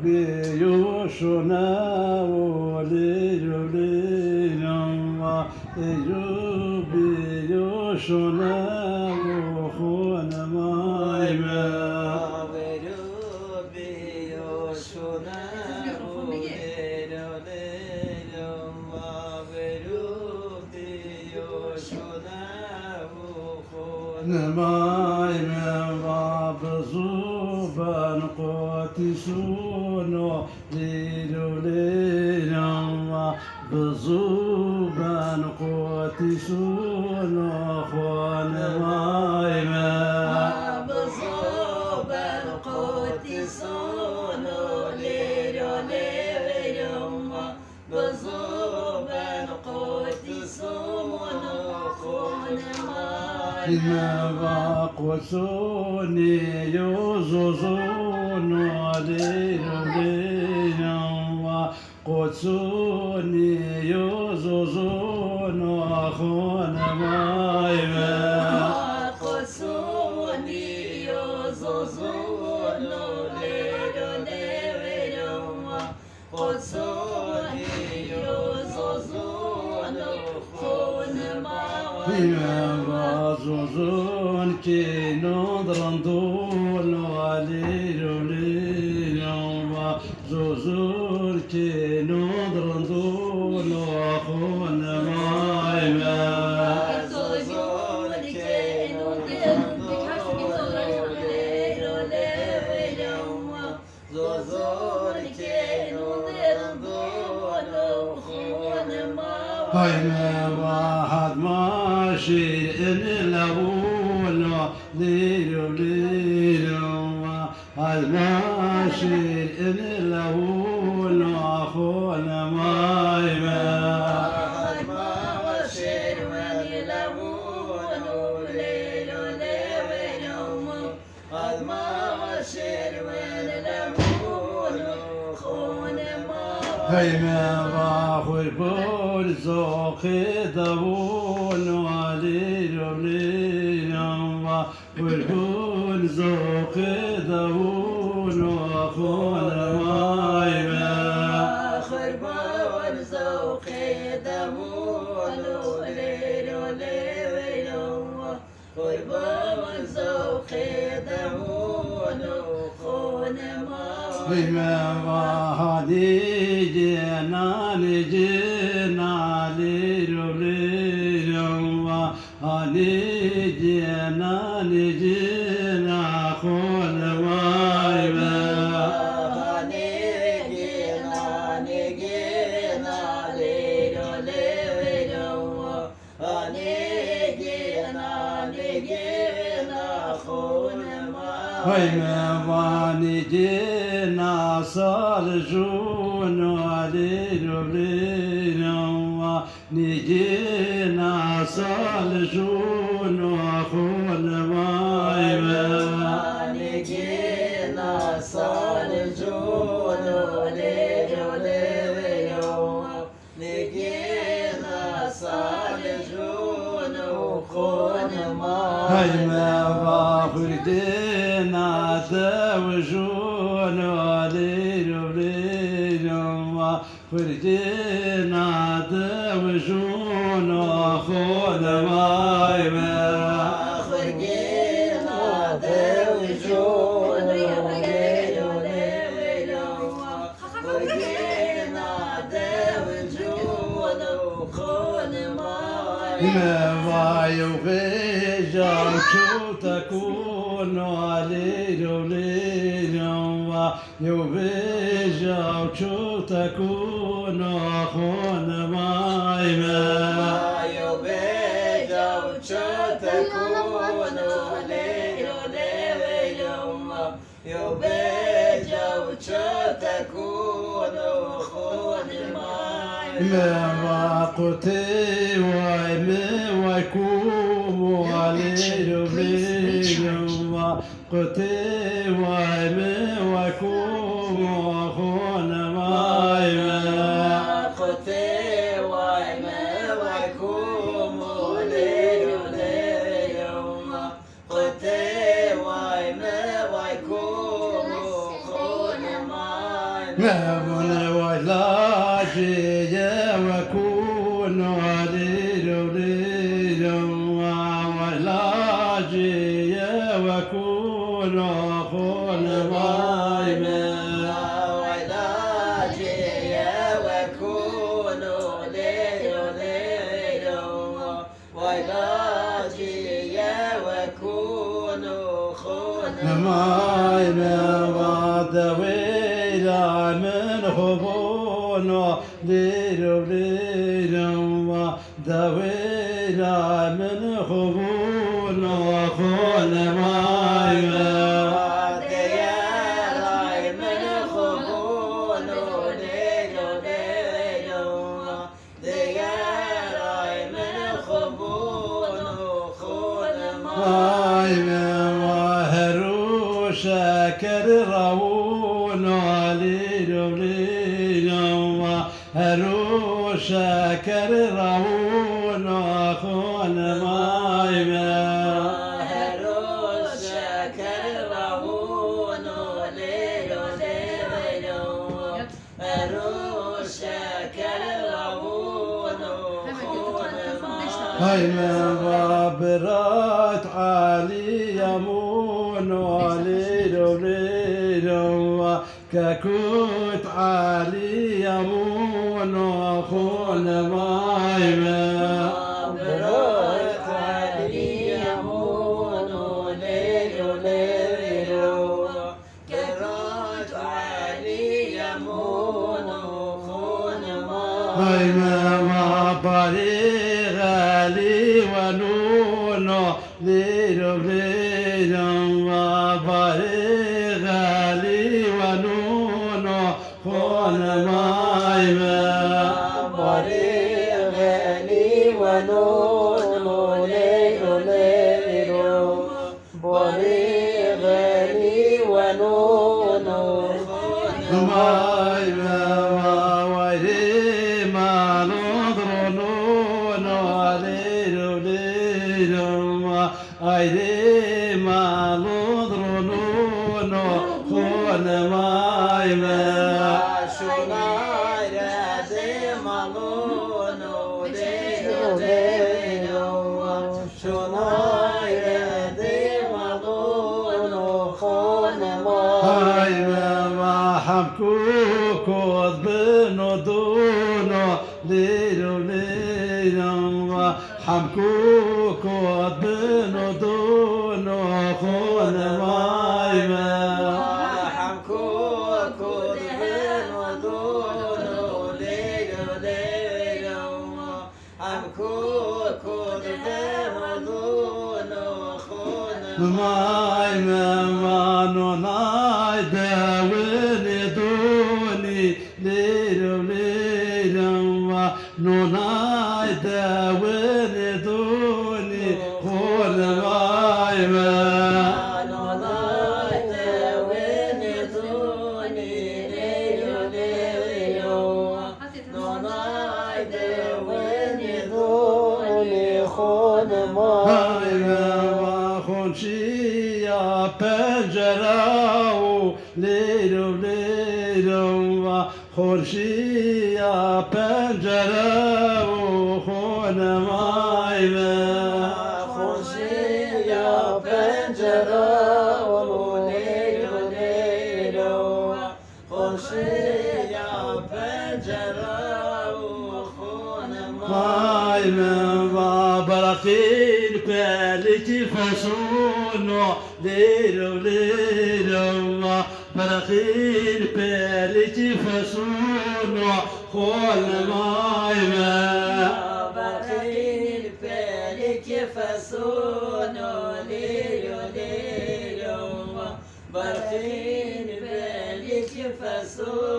بيوشنا وليلنا بيوشنا وخونا مايما نماي من باب زوبان قوتي سونو ليلو ليلو بزوبان قوتي سونو خوان ماي من بزوبان قوتي سونو ليلو ليلو بزوبان قوتي سونو خوان ماي ما باقوسوني يوزوزون وليلو ليلو قوسوني يوزوزون أخون مايما قوسوني يوزوزون ليلو ليلو قوسوني يوزوزون أخون مايما زوزون كي نضرن دول وليلو ليلو زوزون كي نضرن دول أخون مايما زوزون كي نضرن دول ليلو ليلو زوزون كي نضرن دول أخون مايما هايما واحد ماشي إن الأول ليلو ليلو هاي ماشي إن الأول أخونا مايما هاي ماشي من الأول ليلو ليلو هاي ماشي من الأول أخونا مايما هايما باخو البول زوقي دبول وليلو ليلو والبول زوقي دبول أخونا مايما آخر بول زوقي دبول ليلو ليلو والبول زوقي دبول أخونا مايما بما وهدي جينا لجينا ليلو ليلو هدي جينا لجينا خول مايما هني جينا نجينا ليلو ليلو هني جينا نجينا أخونا بما واني جينا صالجون وليلو ليلو نجينا صالجون أخونا مايما نجينا صالجون ليلو ليلو نجينا صالجون أخونا هيما باخردينا توجون وليلو ليلو فردينا توجون أخونا مايما خرجينا دوجون ليلو ليلو خرجينا دوجون أخونا مايما ما يغيجا شو تكون ليلو ليلو يغيجا شو تكون أخونا مايما يبيجا وتكون ليلو ليلو يبيجا وتكون أخونا مايما قتي وما ويكوم ليلو ليلو قتي وما ويكوم أخونا مايما قتي وما ويكوم ليلو ليلو قتي وما ويكوم أخونا مايما مهون ولاجي وكون ليلو ليلو ولاجي وكون خون مايمة مايمة ودويلا من خبون ليلو ليلو ودويلا من خبون خون مايمة شاكر رونا ليلو ليلو هلو شاكر رونا خون مايمة هلو شاكر رونا ليلو ليلو هلو شاكر رونا خون مايمة وبرات علي يمون ليلو ليلو ككوت علي يمون خون مايمة برات علي يمون ليلو ليلو ككوت علي يمون خون مايمة ما بريغ لي ونون ليلو ليلو ما بريغ لي ونون خون مايمة بريغ لي ونون ليلو ليلو بريغ لي ونون مايمة ويلي ما نضر نون ليلو ليلو أيدي ما نضر نون خون مايمة شنايا دي مالون ليلو ليلو شنايا دي مالون خون مايمة ما حمكوك بنودون ليلو ليلو حمكوك بنودون خون مايمة حمكوك بنودون ليلو ليلو حمكوك بنودون خون مايمة ما نوناي داوني دوني ليلو ليلو نوناي داوني دوني خون مايمة نوناي داوني دوني ليلو ليلو نوناي داوني دوني خون مايمة خونشيا بنجراو ليلو ليلو خونشيا بنجراو خون مايمة خونشيا بنجراو ليلو ليلو خونشيا بنجراو خون مايمة برقين بالك فصونو ليلو ليلو برقين بالك فصونو خون مايمة برقين بالك فصونو ليلو ليلو برقين بالك فصونو